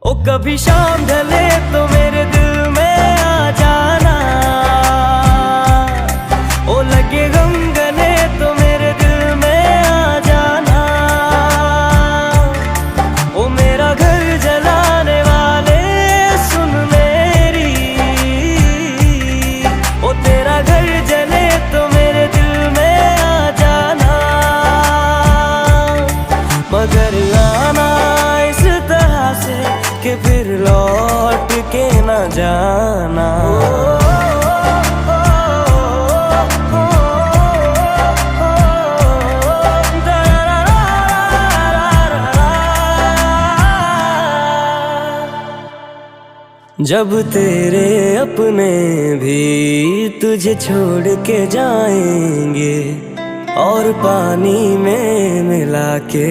ओ कभी शाम ढले तो मेरे दिल में आ जाना, ओ लगे गम गले तो मेरे दिल में आ जाना। ओ मेरा घर जलाने वाले सुन मेरी, ओ तेरा घर जले तो मेरे दिल में आ जाना। मगर आना इस तरह से कि फिर लौट के न जाना। जब तेरे अपने भी तुझे छोड़ के जाएंगे और पानी में मिला के